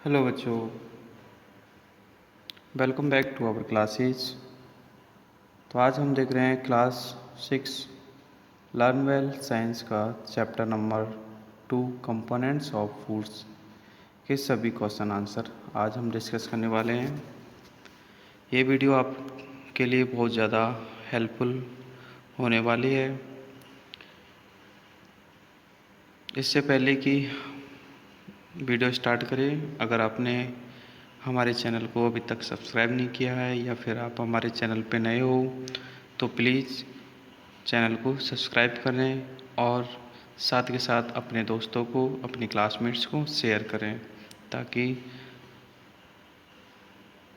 Hello बच्चों, welcome back to our classes. तो आज हम देख रहे हैं क्लास 6 लर्न वेल साइंस का chapter number 2 components of foods के सभी क्वेश्चन आंसर आज हम डिस्कस करने वाले हैं। ये वीडियो आपके लिए बहुत ज़्यादा हेल्पफुल होने वाली है। इससे पहले कि वीडियो स्टार्ट करें, अगर आपने हमारे चैनल को अभी तक सब्सक्राइब नहीं किया है या फिर आप हमारे चैनल पे नए हो तो प्लीज़ चैनल को सब्सक्राइब करें और साथ के साथ अपने दोस्तों को, अपने क्लासमेट्स को शेयर करें ताकि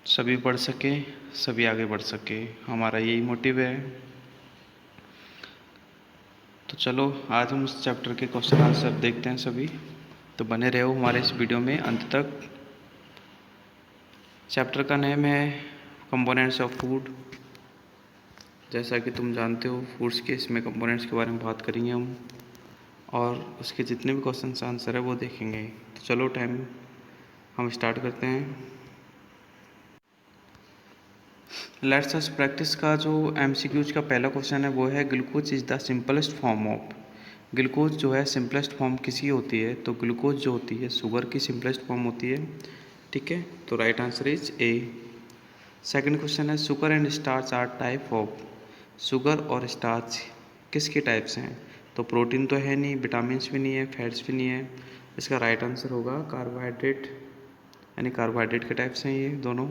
सभी पढ़ सकें, सभी आगे बढ़ सके। हमारा यही मोटिव है। तो चलो आज हम इस चैप्टर के क्वेश्चन आंसर देखते हैं सभी। तो बने रहो हमारे इस वीडियो में अंत तक। चैप्टर का नेम है कंपोनेंट्स ऑफ फूड। जैसा कि तुम जानते हो, फूड्स के इसमें कंपोनेंट्स के बारे में बात करेंगे हम और उसके जितने भी क्वेश्चन आंसर है वो देखेंगे। तो चलो हम स्टार्ट करते हैं। लेट्स अस प्रैक्टिस का जो एमसीक्यूज का पहला क्वेश्चन है वो है glucose is the simplest form of. Glucose जो है सिंपलेस्ट फॉर्म किसकी होती है? तो ग्लूकोज जो होती है शुगर की सिंपलेस्ट फॉर्म होती है। ठीक है, तो right answer is A. Second question है sugar and starch are type of. Sugar और स्टार्च किसके टाइप्स हैं? तो प्रोटीन तो है नहीं, विटामिन्स भी नहीं है, फैट्स भी नहीं है। इसका राइट आंसर होगा कार्बोहाइड्रेट, यानी कार्बोहाइड्रेट के टाइप्स हैं ये दोनों।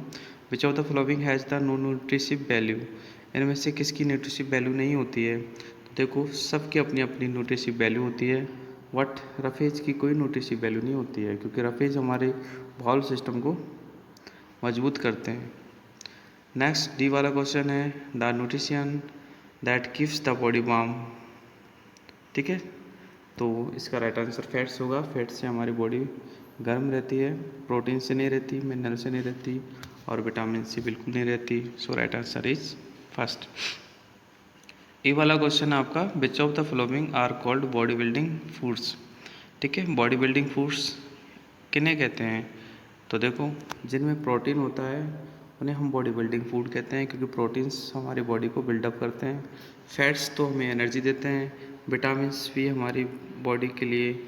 Which of the following has the no nutritive value. इनमें से किसकी न्यूट्रिशिव वैल्यू नहीं होती है? तो देखो, सबकी अपनी अपनी न्यूट्रिशिव वैल्यू होती है, बट रफेज की कोई न्यूट्रिशिव वैल्यू नहीं होती है क्योंकि रफेज हमारे बॉल सिस्टम को मजबूत करते हैं। नेक्स्ट डी वाला क्वेश्चन है the nutrition that keeps the body warm. ठीक है, तो इसका राइट आंसर फैट्स होगा। फैट्स से हमारी बॉडी गर्म रहती है, प्रोटीन से नहीं रहती, मिनरल से नहीं रहती और विटामिन से बिल्कुल नहीं रहती। So right answer is first. ये वाला क्वेश्चन है आपका which of the following are called body building foods. ठीक है, बॉडी बिल्डिंग फूड्स किन्हें कहते हैं? तो देखो, जिनमें प्रोटीन होता है उन्हें हम बॉडी बिल्डिंग फूड कहते हैं क्योंकि प्रोटीन्स हमारी बॉडी को बिल्डअप करते हैं। फैट्स तो हमें एनर्जी देते हैं, विटामिन्स भी हमारी बॉडी के लिए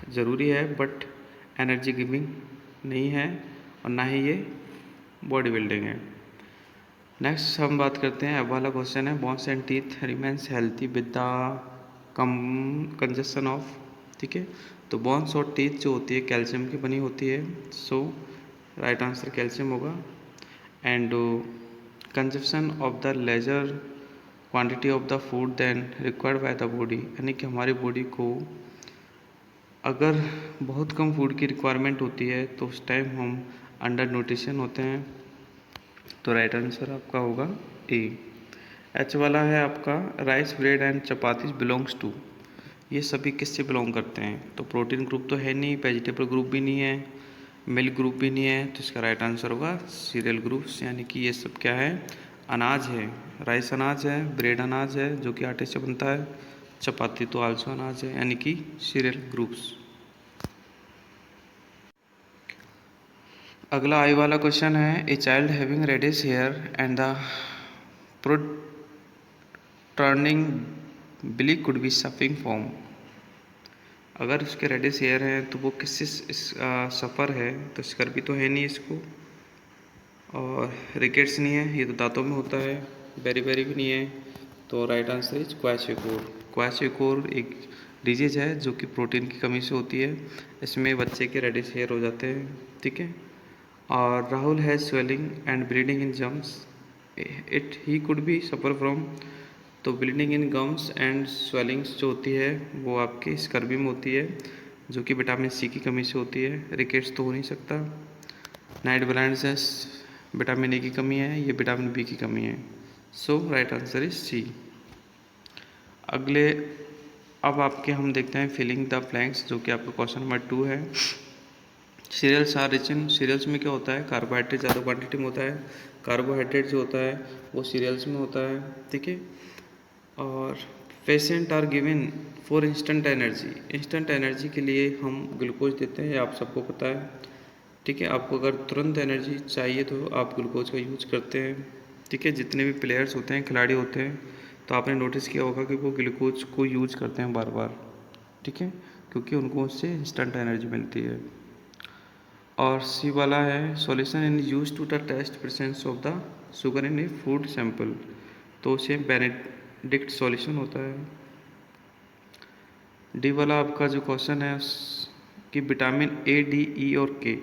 ज़रूरी है बट एनर्जी गिविंग नहीं है और ना ही ये बॉडी बिल्डिंग है। नेक्स्ट हम बात करते हैं, अब वाला क्वेश्चन है bones and teeth remains healthy with the कंजस्शन of. ठीक है, तो बोन्स और टीथ जो होती है कैल्शियम की बनी होती है। सो राइट आंसर कैल्शियम होगा। And consumption of the lesser quantity of the food than required by the body, यानी कि हमारी बॉडी को अगर बहुत कम फूड की रिक्वायरमेंट होती है तो उस टाइम हम अंडर न्यूट्रिशन होते हैं। तो राइट आंसर आपका होगा ए। एच वाला है आपका rice bread and chapatis belongs to. ये सभी किससे बिलोंग करते हैं? तो प्रोटीन ग्रुप तो है नहीं, वेजिटेबल ग्रुप भी नहीं है, मिल्क ग्रुप भी नहीं है, तो इसका राइट आंसर होगा सीरियल ग्रुप्स, यानी कि ये सब क्या है? अनाज है। राइस अनाज है, ब्रेड अनाज है जो कि आटे से बनता है, चपाती तो आल्सो अनाज है, यानी कि सीरियल ग्रुप्स। अगला आई वाला क्वेश्चन है a child having reddish hair and the protruding belly could be suffering from. अगर उसके रेडिश हेयर हैं तो वो किससे सफ़र है? तो स्कर्वी तो है नहीं इसको, और रिकेट्स नहीं है, ये तो दांतों में होता है, बेरी भी नहीं है। तो राइट आंसर इज क्वाशियोकोर। क्वाशियोकोर एक डिजीज है जो कि प्रोटीन की कमी से होती है। इसमें बच्चे के रेडिश हेयर हो जाते हैं। ठीक है, और Rahul has swelling and bleeding in gums it he could be suffer from. तो bleeding in gums and swellings जो होती है वो आपकी स्कर्वी में होती है जो कि विटामिन सी की कमी से होती है। रिकेट्स तो हो नहीं सकता। नाइट ब्लाइंडनेस विटामिन ए की कमी है, ये विटामिन बी की कमी है। सो राइट आंसर इज सी। अगले अब आपके हम देखते हैं फिलिंग द ब्लैंक्स, जो कि आपका क्वेश्चन नंबर 2 है। Cereals are rich in. Cereals में क्या होता है? कार्बोहाइड्रेट ज़्यादा क्वांटिटी में होता है। कार्बोहाइड्रेट जो होता है वो सीरियल्स में होता है। ठीक है, और patient are given for instant energy. Instant energy के लिए हम ग्लूकोज देते हैं, आप सबको पता है। ठीक है, आपको अगर तुरंत एनर्जी चाहिए तो आप ग्लूकोज का यूज करते हैं। ठीक है, जितने भी प्लेयर्स होते हैं, खिलाड़ी होते हैं, तो आपने नोटिस किया होगा कि वो ग्लूकोज को यूज करते हैं बार बार। ठीक है, क्योंकि उनको उससे इंस्टेंट एनर्जी मिलती है। और सी वाला है solution in use to the test presence of the sugar in a food sample, तो उसे बेनेडिक्ट सॉल्यूशन होता है। डी वाला आपका जो क्वेश्चन है कि विटामिन ए, डी, ई और के,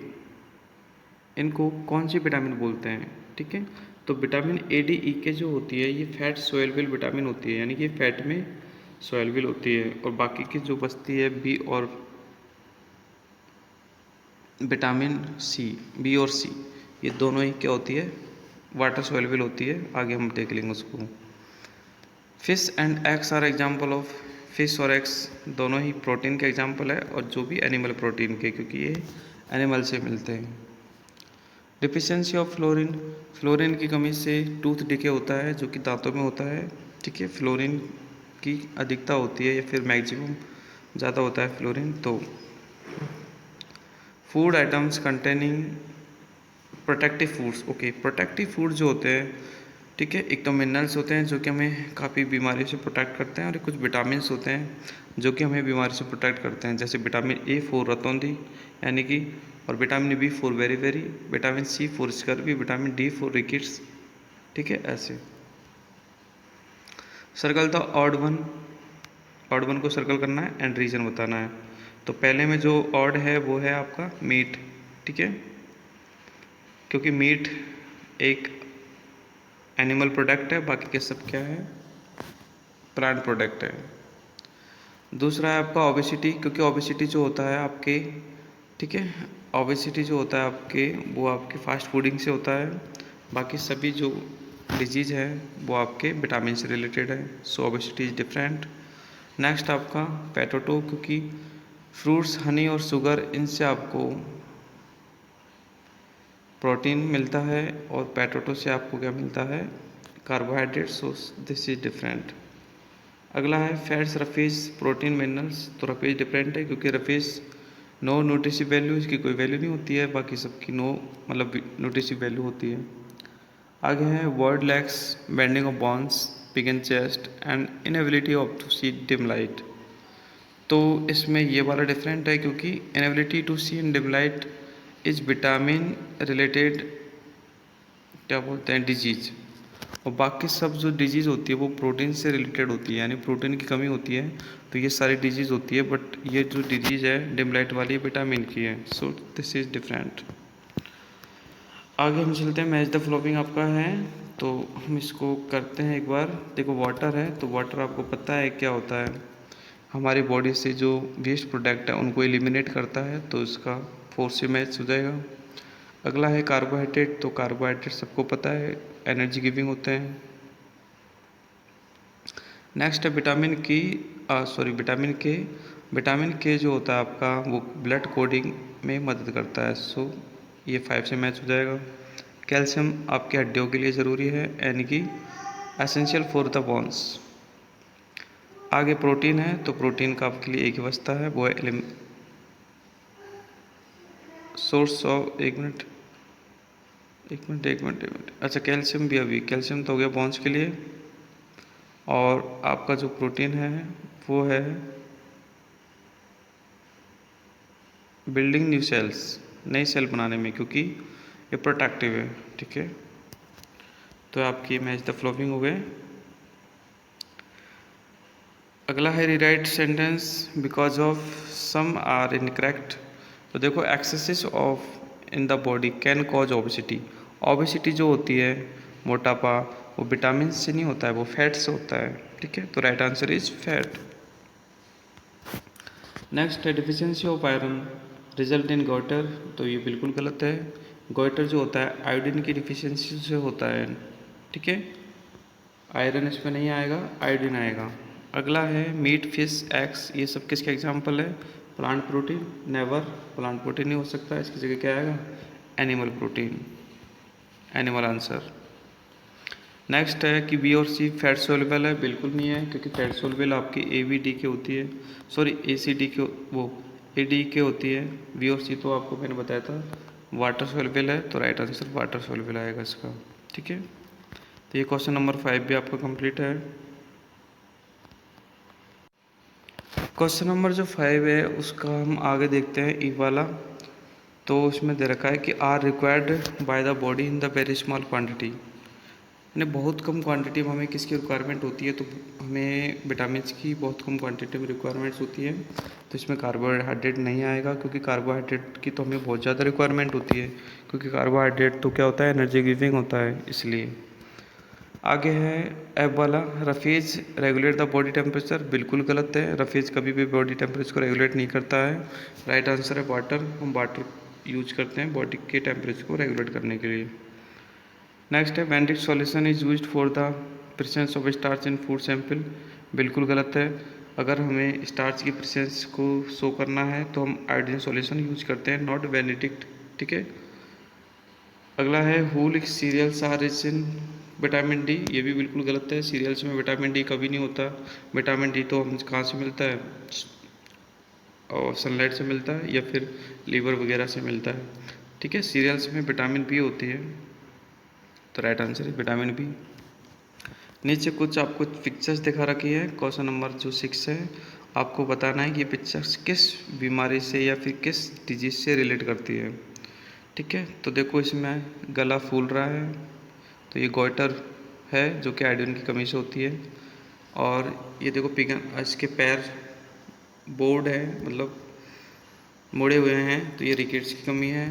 इनको कौन सी विटामिन बोलते हैं। ठीक है, तो विटामिन ए, डी, ई के जो होती है ये फैट सोल्यूबल विटामिन होती है, यानी कि फैट में सोल्यूबल होती है। और बाकी की जो बचती है बी और विटामिन सी, बी और सी, ये दोनों ही क्या होती है, वाटर सोल्यूबल होती है। आगे हम देख लेंगे उसको। Fish and eggs are example of, fish और एग्स दोनों ही प्रोटीन के एग्जाम्पल है, और जो भी एनिमल प्रोटीन के, क्योंकि ये एनिमल से मिलते हैं। डिफिशियंसी ऑफ फ्लोरिन, फ्लोरिन की कमी से टूथ डिके होता है, जो कि दांतों में होता है। ठीक है, फ्लोरिन की अधिकता होती है या फिर मैक्सिमम ज़्यादा होता है फ्लोरिन। तो food items containing protective foods, okay, protective food जो होते हैं, ठीक है, एक तो मिनरल्स होते हैं जो कि हमें काफ़ी बीमारियों से प्रोटेक्ट करते हैं, और कुछ विटामिन्स होते हैं जो कि हमें बीमारी से प्रोटेक्ट करते हैं, जैसे विटामिन ए फॉर रतौंधी, यानी कि, और विटामिन बी फॉर वेरी वेरी, vitamin C for scurvy, vitamin D for rickets. ठीक है, ऐसे। Circle the odd one, odd one को सर्कल करना है एंड रीजन बताना है। तो पहले में जो ऑड है वो है आपका मीट। ठीक है, क्योंकि मीट एक एनिमल प्रोडक्ट है, बाकी के सब क्या है, प्लांट प्रोडक्ट है। दूसरा है आपका ओबेसिटी, क्योंकि ओबेसिटी जो होता है आपके, ठीक है, ओबेसिटी जो होता है आपके, वो आपके फास्ट फूडिंग से होता है। बाकी सभी जो डिजीज़ है वो आपके विटामिन से रिलेटेड है। सो ओबेसिटी इज़ डिफरेंट। नेक्स्ट आपका पोटैटो, क्योंकि फ्रूट्स, हनी और शुगर, इनसे आपको प्रोटीन मिलता है, और पोटैटो से आपको क्या मिलता है, carbohydrate. So this is different. अगला है फैट्स, रफीज, प्रोटीन, मिनरल्स। तो रफीज डिफरेंट है, क्योंकि रफीज नो न्यूट्रिशिव वैल्यू, इसकी कोई वैल्यू नहीं होती है, बाकी सबकी नो मतलब न्यूट्रिशिव वैल्यू होती है। आगे है word lax, bending of bones, pigeon chest and inability of to see dim light. तो इसमें ये वाला डिफरेंट है, क्योंकि inability to see in dim light is vitamin related, क्या बोलते हैं, डिजीज। और बाकी सब जो डिजीज़ होती है वो प्रोटीन से रिलेटेड होती है, यानी प्रोटीन की कमी होती है, तो ये सारी डिजीज़ होती है। बट ये जो डिजीज़ है डिम लाइट वाली, विटामिन की है। So this is different. आगे हम चलते हैं, मैच द फ्लॉपिंग आपका है, तो हम इसको करते हैं एक बार। देखो वाटर है, तो वाटर आपको पता है क्या होता है, हमारी बॉडी से जो वेस्ट प्रोडक्ट है उनको एलिमिनेट करता है, तो इसका 4 से मैच हो जाएगा। अगला है कार्बोहाइड्रेट, तो कार्बोहाइड्रेट सबको पता है एनर्जी गिविंग होते हैं। नेक्स्ट है विटामिन की, विटामिन के। विटामिन के जो होता है आपका, वो ब्लड कोडिंग में मदद करता है। सो ये 5 से मैच हो जाएगा। कैल्शियम आपके हड्डियों के लिए ज़रूरी है, यानी कि एसेंशियल फॉर द बोन्स। आगे प्रोटीन है, तो प्रोटीन का आपके लिए एक ही बचता है, वो है सोर्स ऑफ, एक मिनट, अच्छा कैल्शियम भी, अभी कैल्शियम तो हो गया बोन्स के लिए। और आपका जो प्रोटीन है वो है बिल्डिंग न्यू सेल्स, नई सेल बनाने में, क्योंकि ये प्रोटेक्टिव है। ठीक है, तो आपकी मैच द फ्लॉपिंग हो गए। अगला है rewrite sentence because of some are incorrect. तो देखो excesses of in the body can cause obesity. Obesity जो होती है, मोटापा, वो विटामिन से नहीं होता है, वो फैट से होता है। ठीक है, तो right answer is fat. Next है deficiency of iron result in goitre. तो ये बिल्कुल गलत है। गोइटर जो होता है आयोडीन की डिफिशियंसी से होता है। ठीक है, आयरन इसमें नहीं आएगा, आयोडीन आएगा। अगला है मीट, फिश, एग्स, ये सब किसके एग्जाम्पल है, plant protein. Never, plant protein नहीं हो सकता, इसकी जगह क्या आएगा, animal protein, animal answer. Next है कि बी और सी फैट सोल्यूबल है, बिल्कुल नहीं है, क्योंकि फैट सोल्यूबल आपकी ए बी डी के होती है, सॉरी ए सी डी के, वो ए डी के होती है। बी और सी तो आपको मैंने बताया था वाटर सोल्यूबल है, तो राइट आंसर वाटर सोल्यूबल आएगा इसका। ठीक है, तो ये क्वेश्चन नंबर 5 भी आपका कंप्लीट है। क्वेश्चन नंबर जो 5 है उसका हम आगे देखते हैं, ई वाला। तो उसमें दे रखा है कि are required by the body in the very small quantity, यानी बहुत कम क्वांटिटी में हमें किसकी रिक्वायरमेंट होती है, तो हमें विटामिन की बहुत कम क्वांटिटी में रिक्वायरमेंट्स होती है। तो इसमें कार्बोहाइड्रेट नहीं आएगा, क्योंकि कार्बोहाइड्रेट की तो हमें बहुत ज़्यादा रिक्वायरमेंट होती है, क्योंकि कार्बोहाइड्रेट तो क्या होता है, एनर्जी गिविंग होता है, इसलिए। आगे है एब वाला, roughage regulate the body temperature, बिल्कुल गलत है, रफेज कभी भी बॉडी टेम्परेचर को रेगुलेट नहीं करता है। राइट आंसर है वाटर, हम वाटर यूज करते हैं बॉडी के टेम्परेचर को रेगुलेट करने के लिए। नेक्स्ट है Benedict solution is used for the presence of starch in food sample, बिल्कुल गलत है। अगर हमें स्टार्च की प्रेजेंस को शो करना है तो हम आयोडीन सॉल्यूशन यूज करते हैं, नॉट वेनेटिक। ठीक है, अगला है whole cereals are rich in vitamin D, ये भी बिल्कुल गलत है, सीरियल्स में विटामिन डी कभी नहीं होता। विटामिन डी तो हम कहाँ से मिलता है, और सनलाइट से मिलता है या फिर लीवर वगैरह से मिलता है। ठीक है, सीरियल्स में विटामिन बी होती है, तो राइट आंसर है विटामिन बी। नीचे कुछ आपको पिक्चर्स दिखा रखी है, क्वेश्चन नंबर जो 6 है, आपको बताना है कि ये पिक्चर्स किस बीमारी से या फिर किस डिजीज से रिलेट करती है। ठीक है, तो देखो इसमें गला फूल रहा है, तो ये गोइटर है जो कि आयोडीन की कमी से होती है। और ये देखो पिगन, इसके पैर बोर्ड है, मतलब मुड़े हुए हैं, तो ये रिकेट्स की कमी है।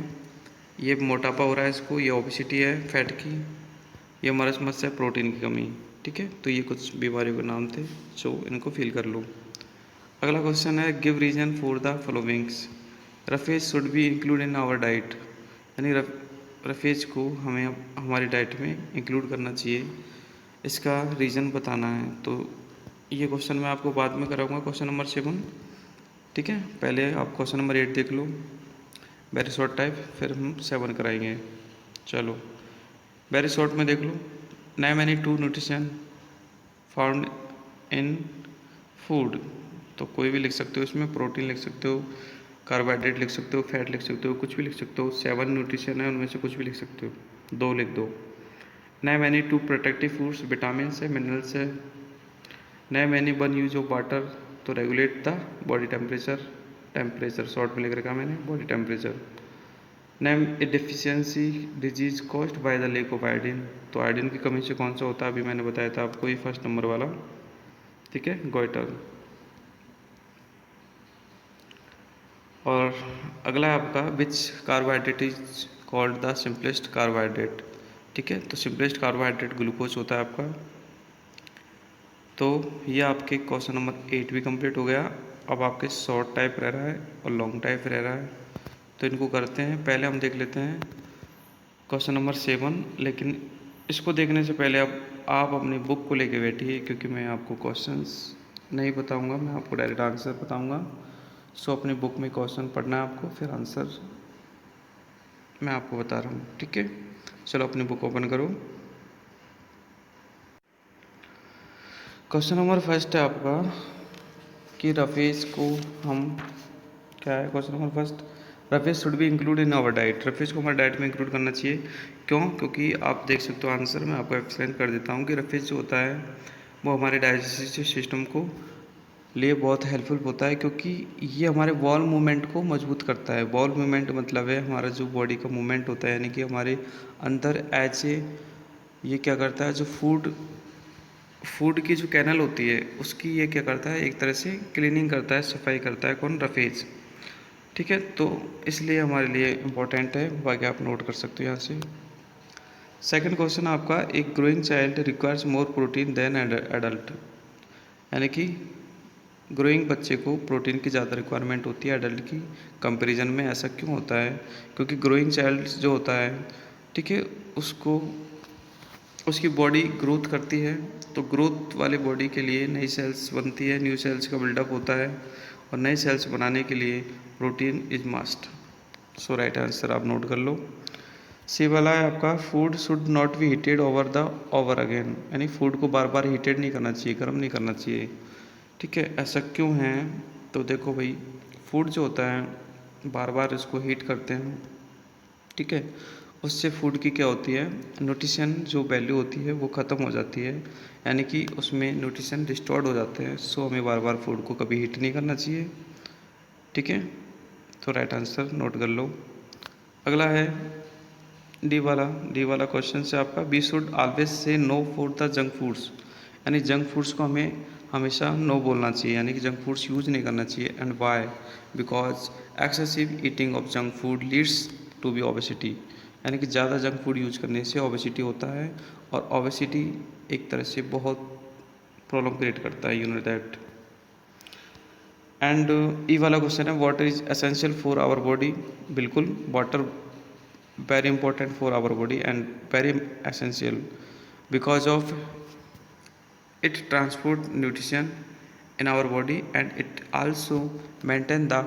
ये मोटापा हो रहा है इसको, ये ओबेसिटी है फैट की। ये हमारा समस्या है प्रोटीन की कमी। ठीक है, तो ये कुछ बीमारियों के नाम थे, सो इनको फिल कर लो। अगला क्वेश्चन है give reason for the followings, roughage should be include in our diet, यानी रफेज को हमें हमारी डाइट में इंक्लूड करना चाहिए, इसका रीज़न बताना है। तो ये क्वेश्चन मैं आपको बाद में कराऊंगा, क्वेश्चन नंबर 7। ठीक है, पहले आप क्वेश्चन नंबर 8 देख लो, वेरी शॉर्ट टाइप, फिर हम 7 कराएंगे। चलो वेरी शॉर्ट में देख लो, name any 2 nutrition found in food, तो कोई भी लिख सकते हो इसमें, प्रोटीन लिख सकते हो, कार्बोहाइड्रेट लिख सकते हो, फैट लिख सकते हो, कुछ भी लिख सकते हो। 7 न्यूट्रिशन है, उनमें से कुछ भी लिख सकते हो, 2 लिख दो। Name any 2 protective foods, vitamin है, मिनरल्स है। Name any 1 use of water, to regulate the body temperature, temperature short में लिख रखा मैंने, body temperature. Name a deficiency disease caused by the lack of iodine, तो आयोडीन की कमी से कौन सा होता है, अभी मैंने बताया था आपको, ये फर्स्ट नंबर वाला। ठीक है, गोइटर। और अगला है आपका which carbohydrate is called the simplest carbohydrate. ठीक है, तो सिंपलेस्ट कार्बोहाइड्रेट ग्लूकोज होता है आपका। तो ये आपके क्वेश्चन नंबर 8 भी कंप्लीट हो गया। अब आपके शॉर्ट टाइप रह रहा है और लॉन्ग टाइप रह रहा है, तो इनको करते हैं। पहले हम देख लेते हैं क्वेश्चन नंबर 7, लेकिन इसको देखने से पहले अब आप अपनी बुक को लेके बैठिए, क्योंकि मैं आपको क्वेश्चंस नहीं बताऊंगा, मैं आपको डायरेक्ट आंसर बताऊंगा। सो अपनी बुक में क्वेश्चन पढ़ना है आपको, फिर आंसर मैं आपको बता रहा हूँ। ठीक है, चलो अपनी बुक ओपन करो। क्वेश्चन नंबर फर्स्ट है आपका कि रफेज को हम, क्या है question number first, roughage should be include in our diet, roughage को हमारे डाइट में इंक्लूड करना चाहिए। क्यों? क्योंकि आप देख सकते हो आंसर में आपको एक्सप्लेन कर देता हूँ कि रफेज जो होता है वो हमारे डाइजेस्टिव सिस्टम को लिए बहुत हेल्पफुल होता है, क्योंकि ये हमारे वॉल मूवमेंट को मजबूत करता है। वॉल मूवमेंट मतलब है हमारा जो बॉडी का मूवमेंट होता है, यानी कि हमारे अंदर ऐसे ये क्या करता है, जो फूड की जो कैनल होती है उसकी ये क्या करता है, एक तरह से क्लीनिंग करता है, सफाई करता है, कौन, रफेज। ठीक है, तो इसलिए हमारे लिए इम्पोर्टेंट है, बाकी आप नोट कर सकते हो यहाँ से। सेकंड क्वेश्चन आपका, एक growing child requires more protein than adult, यानी कि ग्रोइंग बच्चे को प्रोटीन की ज़्यादा रिक्वायरमेंट होती है एडल्ट की कंपैरिजन में। ऐसा क्यों होता है? क्योंकि ग्रोइंग चाइल्ड जो होता है, ठीक है, उसको उसकी बॉडी ग्रोथ करती है, तो ग्रोथ वाले बॉडी के लिए नई सेल्स बनती है, न्यू सेल्स का बिल्डअप होता है, और नए सेल्स बनाने के लिए protein is must. So right answer आप नोट कर लो। सी वाला है आपका food should not be heated over the over again, यानी फूड को बार बार हीटेड नहीं करना चाहिए, गर्म नहीं करना चाहिए। ठीक है, ऐसा क्यों है? तो देखो भाई, फूड जो होता है बार बार इसको हीट करते हैं, ठीक है, उससे फूड की क्या होती है, न्यूट्रिशन जो वैल्यू होती है वो ख़त्म हो जाती है, यानी कि उसमें न्यूट्रिशन डिस्टॉर्ट हो जाते हैं। सो हमें बार बार फूड को कभी हीट नहीं करना चाहिए। ठीक है, तो राइट आंसर नोट कर लो। अगला है डी वाला क्वेश्चन से आपका we should always say no for the junk foods, यानी जंक फूड्स को हमें हमेशा नो बोलना चाहिए, यानी कि जंक फूड्स यूज नहीं करना चाहिए। And why? Because excessive eating of junk food leads to be obesity, यानी कि ज़्यादा जंक फूड यूज करने से ओबेसिटी होता है, और ओबेसिटी एक तरह से बहुत प्रॉब्लम क्रिएट करता है, you know that. And E वाला क्वेश्चन है water is essential for our body. बिल्कुल, water very important for our body and very essential because of it transport nutrition in our body and it also maintain the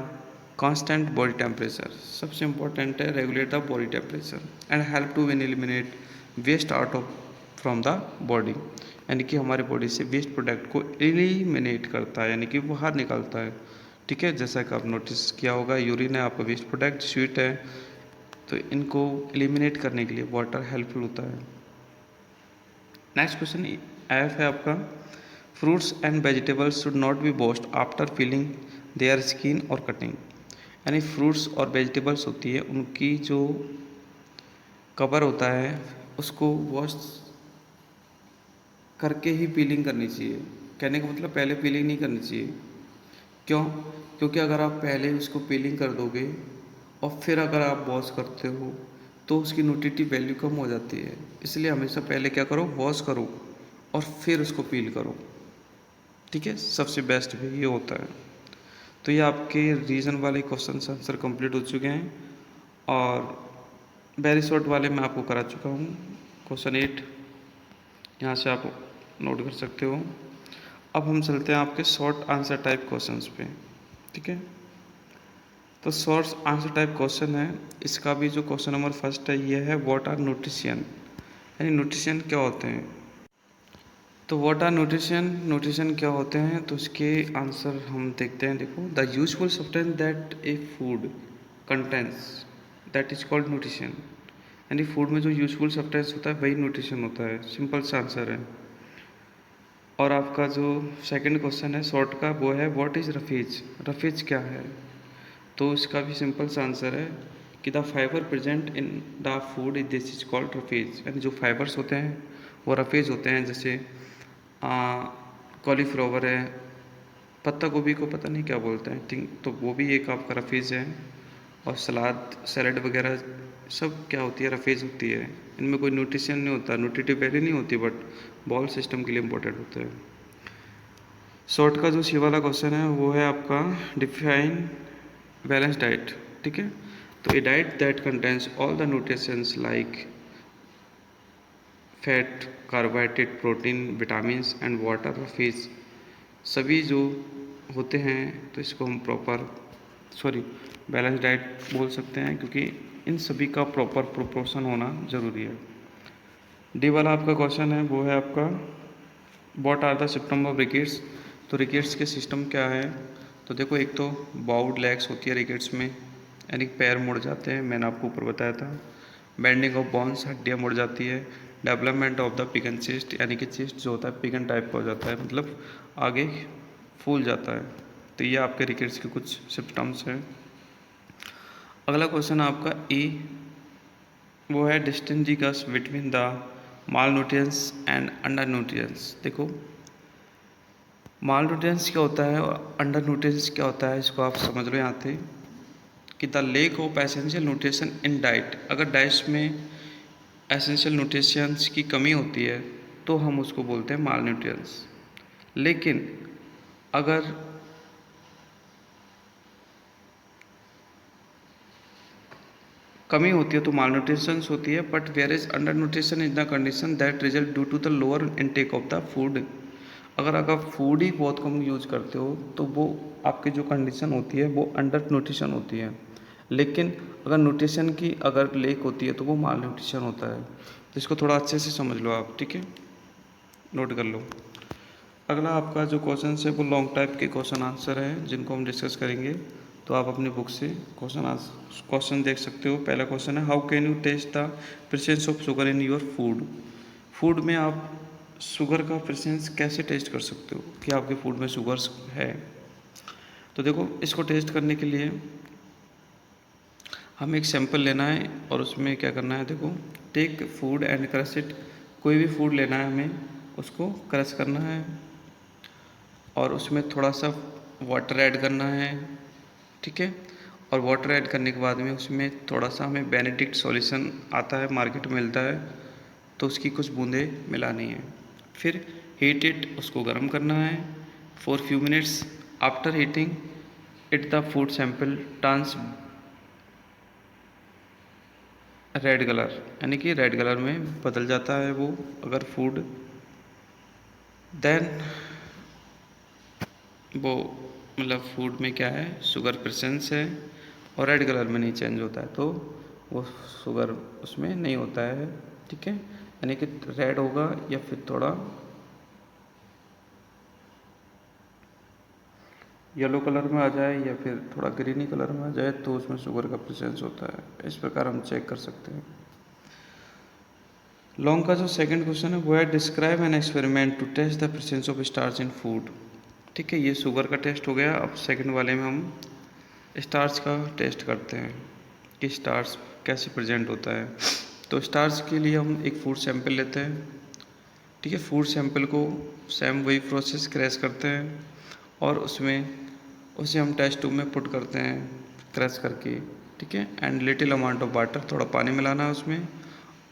constant body temperature। सबसे important है regulate the body temperature and help to eliminate waste out of from the body, यानी कि हमारे body से waste product को eliminate करता है, यानी कि बाहर निकालता है। ठीक है, जैसा कि आप नोटिस किया होगा, यूरिन है आपका वेस्ट प्रोडक्ट, स्वीट है, तो इनको एलिमिनेट करने के लिए वाटर हेल्पफुल होता है। नेक्स्ट क्वेश्चन एफ है आपका fruits and vegetables should not be washed after piling their skin और कटिंग, यानी फ्रूट्स और वेजिटेबल्स होती है उनकी जो कवर होता है उसको वॉश करके ही पीलिंग करनी चाहिए। कहने का मतलब पहले पीलिंग नहीं करनी चाहिए। क्यों? क्योंकि अगर आप पहले उसको पीलिंग कर दोगे और फिर अगर आप वॉश करते हो तो उसकी न्यूट्रिटिव वैल्यू कम हो जाती है। इसलिए हमेशा पहले क्या करो, वॉश करो और फिर उसको पील करो। ठीक है, सबसे बेस्ट वे ये होता है। तो ये आपके रीजन वाले क्वेश्चन आंसर कंप्लीट हो चुके हैं, और वेरी शॉर्ट वाले मैं आपको करा चुका हूँ। क्वेश्चन 8 यहाँ से आप नोट कर सकते हो। अब हम चलते हैं आपके शॉर्ट आंसर टाइप क्वेश्चंस पे। ठीक है, तो शॉर्ट आंसर टाइप क्वेश्चन है, इसका भी जो क्वेश्चन नंबर फर्स्ट है ये है व्हाट आर न्यूट्रिशन, यानी न्यूट्रिशन क्या होते हैं। तो व्हाट आर न्यूट्रिशन क्या होते हैं, तो इसके आंसर हम देखते हैं। देखो, the useful substance that A food contains that is called nutrition, यानी फूड में जो यूजफुल सब्सटेंस होता है वही न्यूट्रिशन होता है। सिंपल सा आंसर है। और आपका जो सेकंड क्वेश्चन है शॉर्ट का, वो है व्हाट इज रफीज, रफीज क्या है। तो इसका भी सिंपल सा आंसर है कि the fibre present in the food is this is called roughage, यानी जो फाइबर्स होते हैं वो रफीज होते हैं। जैसे कॉलीफ्लावर है, पत्ता गोभी को पता नहीं क्या बोलते हैं, थिंक, तो वो भी एक आपका रफीज है। और सलाद सैलड वगैरह सब क्या होती है, रफीज होती है। इनमें कोई न्यूट्रिशन नहीं होता, न्यूट्रिटिव वैल्यू नहीं होती, बट बॉल सिस्टम के लिए इम्पोर्टेंट होता है। शॉर्ट का जो सी वाला क्वेश्चन है वो है आपका डिफाइन बैलेंस डाइट। ठीक है, तो a diet that contains all the nutritions like fat, carbohydrate, protein, vitamins and water और फिश, सभी जो होते हैं तो इसको हम बैलेंस डाइट बोल सकते हैं, क्योंकि इन सभी का प्रॉपर प्रोपोर्शन होना ज़रूरी है। डी वाला आपका क्वेश्चन है वो है आपका what are the symptom of rickets, तो रिकेट्स के सिस्टम क्या है। तो देखो, एक तो बाउड लेग्स होती है रिकेट्स में, यानी पैर मुड़ जाते हैं, मैंने आपको ऊपर बताया था। बेंडिंग ऑफ बोन्स, हड्डियाँ मुड़ जाती है। Development of the pigeon chest, यानी कि चेस्ट जो होता है पिगन टाइप का हो जाता है, मतलब आगे फूल जाता है। तो ये आपके रिकेट्स के कुछ सिम्टम्स हैं। अगला क्वेश्चन आपका ई, वो है distinguish between the mall nutrients and under nutrients. देखो, माल न्यूट्रिएंट्स क्या होता है और अंडर न्यूट्रिएंट्स क्या होता है, इसको आप समझ लो यहाँ थे कि the lack of essential nutrition in diet, अगर डाइट्स में एसेंशियल न्यूट्रिशंस की कमी होती है तो हम उसको बोलते हैं माल न्यूट्रिएंट्स। लेकिन अगर कमी होती है तो माल न्यूट्रिशन होती है, but where is undernutrition is the condition that result due to the lower intake of the food. अगर आप फूड ही बहुत कम यूज करते हो तो वो आपकी जो कंडीशन होती है वो अंडर न्यूट्रिशन होती है। लेकिन अगर न्यूट्रिशन की अगर लेक होती है तो वो माल न्यूट्रिशन होता है। तो इसको थोड़ा अच्छे से समझ लो आप, ठीक है, नोट कर लो। अगला आपका जो क्वेश्चन है वो लॉन्ग टाइप के क्वेश्चन आंसर है जिनको हम डिस्कस करेंगे। तो आप अपनी बुक से क्वेश्चन देख सकते हो। पहला क्वेश्चन है, how can you test the presence of sugar in your food. Food में आप शुगर का प्रेजेंस कैसे टेस्ट कर सकते हो कि आपके फूड में शुगर है। तो देखो, इसको टेस्ट करने के लिए हमें एक सैंपल लेना है और उसमें क्या करना है, देखो, take food and crush it. कोई भी फूड लेना है हमें, उसको क्रश करना है और उसमें थोड़ा सा वाटर ऐड करना है, ठीक है। और वाटर ऐड करने के बाद में उसमें थोड़ा सा हमें बेनेडिक्ट सॉल्यूशन आता है, मार्केट में मिलता है, तो उसकी कुछ बूंदें मिलानी है। फिर हीट इट, उसको गर्म करना है for few minutes. After heating it the food sample turns red colour, यानी कि रेड कलर में बदल जाता है वो अगर फूड, देन वो मतलब फूड में क्या है, शुगर प्रेजेंस है और रेड कलर में नहीं चेंज होता है, तो वो शुगर उसमें नहीं होता है, ठीक है। यानी कि रेड होगा या फिर थोड़ा येलो कलर में आ जाए या फिर थोड़ा ग्रीनी कलर में आ जाए, तो उसमें शुगर का प्रेजेंस होता है। इस प्रकार हम चेक कर सकते हैं। लॉन्ग का जो सेकंड क्वेश्चन है वो है, describe an experiment to test the presence of starch in food. ठीक है, ये शुगर का टेस्ट हो गया। अब सेकंड वाले में हम स्टार्च का टेस्ट करते हैं कि स्टार्च कैसे प्रेजेंट होता है। तो स्टार्च के लिए हम एक फूड सैंपल लेते हैं, ठीक है। फूड सैंपल को सेम वही प्रोसेस क्रैश करते हैं और उसे हम टेस्ट ट्यूब में पुट करते हैं क्रश करके, ठीक है। And little amount of water, थोड़ा पानी मिलाना है उसमें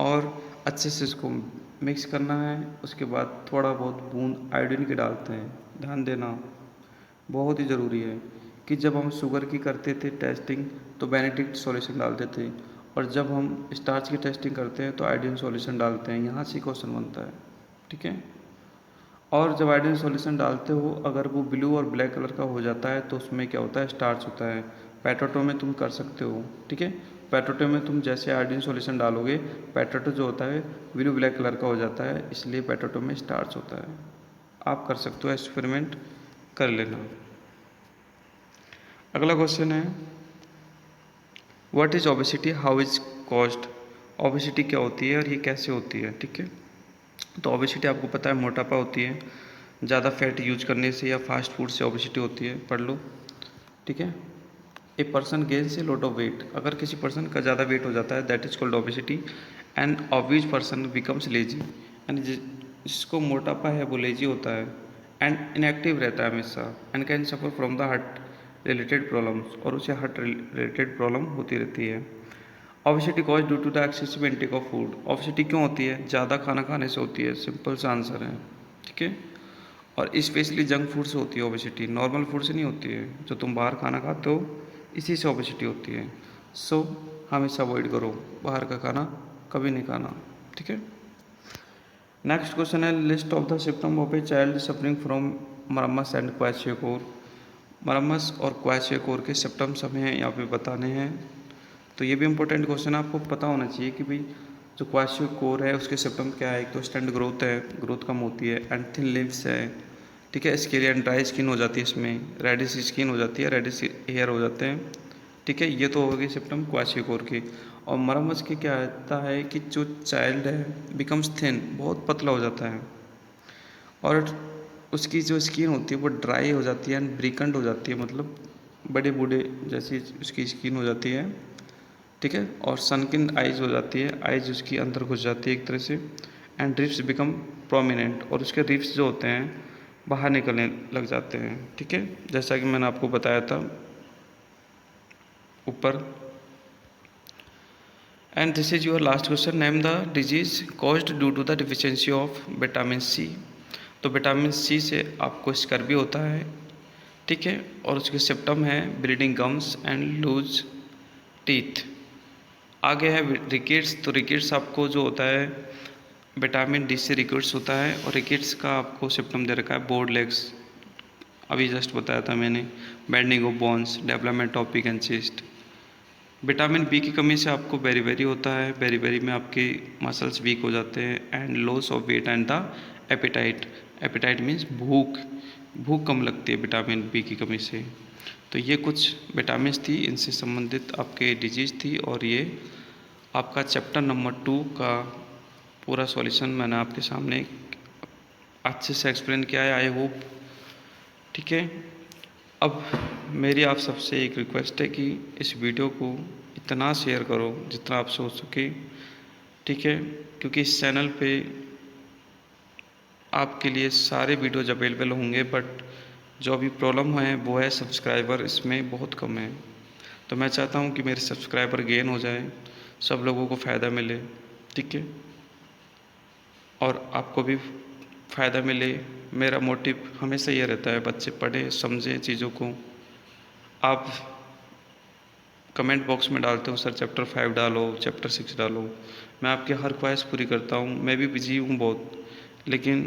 और अच्छे से इसको मिक्स करना है। उसके बाद थोड़ा बहुत बूंद आयोडीन की डालते हैं। ध्यान देना, बहुत ही ज़रूरी है कि जब हम शुगर की करते थे टेस्टिंग तो बेनेडिक्ट सॉल्यूशन डालते थे, और जब हम स्टार्च की टेस्टिंग करते हैं तो आयोडीन सॉल्यूशन डालते हैं। यहाँ से क्वेश्चन बनता है, ठीक है। और जब आयोडीन सॉल्यूशन डालते हो, अगर वो ब्लू और ब्लैक कलर का हो जाता है तो उसमें क्या होता है, स्टार्च होता है। पोटैटो में तुम कर सकते हो, ठीक है। पोटैटो में तुम जैसे आयोडीन सॉल्यूशन डालोगे, पोटैटो जो होता है ब्लू ब्लैक कलर का हो जाता है, इसलिए पोटैटो में स्टार्च होता है। आप कर सकते हो, एक्सपेरिमेंट कर लेना। अगला क्वेश्चन है, what is obesity, how is caused. Obesity क्या होती है और ये कैसे होती है, ठीक है। तो ओबेसिटी आपको पता है मोटापा होती है, ज़्यादा फैट यूज करने से या फास्ट फूड से ओबेसिटी होती है, पढ़ लो, ठीक है। A person gains a lot of weight, अगर किसी पर्सन का ज़्यादा वेट हो जाता है that is called obesity. And obese person becomes lazy, यानी जिसको मोटापा है वो लेजी होता है एंड इनएक्टिव रहता है हमेशा, and can suffer from the heart related problems, और उसे हार्ट रिलेटेड प्रॉब्लम होती रहती है। Obesity cause due to the excessive intake of food, obesity क्यों होती है, ज़्यादा खाना खाने से होती है, सिंपल सा आंसर है, ठीक है। और स्पेशली जंक फूड से होती है ओबेसिटी, नॉर्मल फूड से नहीं होती है। जो तुम बाहर खाना खाते हो इसी से ओबेसिटी होती है। सो हमेशा अवॉइड करो बाहर का खाना, कभी नहीं खाना, ठीक है। नेक्स्ट क्वेश्चन है, list of the symptom of a child suffering from marasmus and kwashiorkor. Marasmus और क्वैशियोकोर के सिम्टम्स हमें यहाँ पे बताने हैं। तो ये भी इंपॉर्टेंट क्वेश्चन है, आपको पता होना चाहिए कि भाई जो क्वैशियोकोर है उसके सिम्टम क्या है। एक तो स्टंट ग्रोथ है, ग्रोथ कम होती है, एंड थिन लिप्स है, ठीक है। स्केली एंड ड्राई स्किन हो जाती है, इसमें रेडिश स्किन हो जाती है, रेडिश हेयर हो जाते हैं, ठीक है। ये तो हो गई सिम्टम क्वैशियोकोर की। और मरम्मस के क्या आता है कि जो चाइल्ड है बिकम्स थिन, बहुत पतला हो जाता है, और उसकी जो स्किन होती है वो ड्राई हो जाती है एंड ब्रिकंड हो जाती है, मतलब बड़े बूढ़े जैसी उसकी स्किन हो जाती है, ठीक है। और सनकिन आइज हो जाती है, आइज उसकी अंदर घुस जाती है एक तरह से, एंड रिप्स बिकम प्रोमिनेंट, और उसके रिप्स जो होते हैं बाहर निकलने लग जाते हैं, ठीक है, जैसा कि मैंने आपको बताया था ऊपर। And this is your last question, name the disease caused due to the deficiency of vitamin C. तो विटामिन सी से आपको स्कर्वी होता है, ठीक है, और उसके सिम्टम है bleeding gums and loose teeth. आगे है रिकेट्स। तो रिकेट्स आपको जो होता है विटामिन डी से रिकेट्स होता है, और रिकेट्स का आपको सिम्टम दे रखा है बोर्ड लेग्स, अभी जस्ट बताया था मैंने, bending of bones, development of pigeon chest, vitamin B की कमी से आपको बेरी होता है, बेरी में आपके मसल्स वीक हो जाते हैं and loss of weight and the appetite. Appetite means भूख, भूख कम लगती है विटामिन बी की कमी से। तो ये कुछ विटामिन्स थी, इनसे संबंधित आपके डिजीज़ थी और ये आपका चैप्टर नंबर 2 का पूरा सॉल्यूशन मैंने आपके सामने अच्छे से एक्सप्लेन किया है, आई होप। ठीक है, अब मेरी आप सबसे एक रिक्वेस्ट है कि इस वीडियो को इतना शेयर करो जितना आप सोच सके। ठीक है, क्योंकि इस चैनल पे आपके लिए सारे वीडियोज़ अवेलेबल होंगे, बट जो अभी प्रॉब्लम है वो है सब्सक्राइबर इसमें बहुत कम है। तो मैं चाहता हूँ कि मेरे सब्सक्राइबर गेन हो जाए, सब लोगों को फ़ायदा मिले। ठीक है, और आपको भी फ़ायदा मिले। मेरा मोटिव हमेशा ये रहता है बच्चे पढ़ें, समझें चीज़ों को। आप कमेंट बॉक्स में डालते हो सर चैप्टर 5 डालो, चैप्टर 6 डालो, मैं आपकी हर ख्वाहिश पूरी करता हूँ। मैं भी बिजी हूँ बहुत, लेकिन